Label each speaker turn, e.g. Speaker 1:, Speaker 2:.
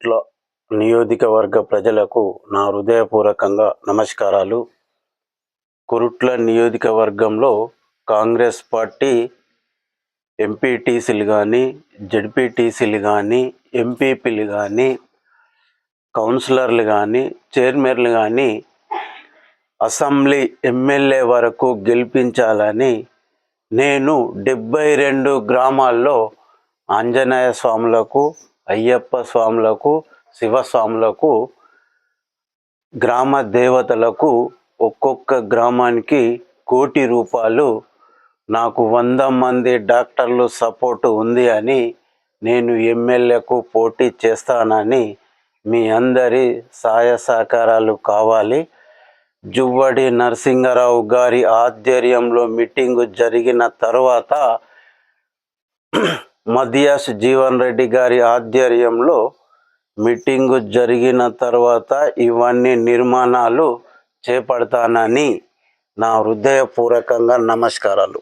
Speaker 1: కొరుట్ల నియోజకవర్గ ప్రజలకు నా హృదయపూర్వకంగా నమస్కారాలు. కొరుట్ల నియోజకవర్గంలో కాంగ్రెస్ పార్టీ ఎంపీటీసీలు కానీ, జడ్పీటీసీలు కానీ, ఎంపీపీలు కానీ, కౌన్సిలర్లు కానీ, చైర్మన్లు కానీ, అసెంబ్లీ ఎమ్మెల్యే వరకు గెలిపించాలని నేను 72 గ్రామాల్లో ఆంజనేయ స్వాములకు, అయ్యప్ప స్వాములకు, శివస్వాములకు, గ్రామ దేవతలకు ఒక్కొక్క గ్రామానికి ₹1,00,00,000 నాకు 100 మంది డాక్టర్లు సపోర్టు ఉంది అని నేను ఎమ్మెల్యేకు పోటీ చేస్తానని మీ అందరి సహాయ సహకారాలు కావాలి. జువ్వడి నరసింహారావు గారి ఆధ్వర్యంలో మీటింగు జరిగిన తర్వాత మదియాస్ జీవన్ రెడ్డి గారి ఆధ్వర్యంలో మీటింగు జరిగిన తర్వాత ఇవన్నీ నిర్మాణాలు చేపడతానని నా హృదయపూర్వకంగా నమస్కారాలు.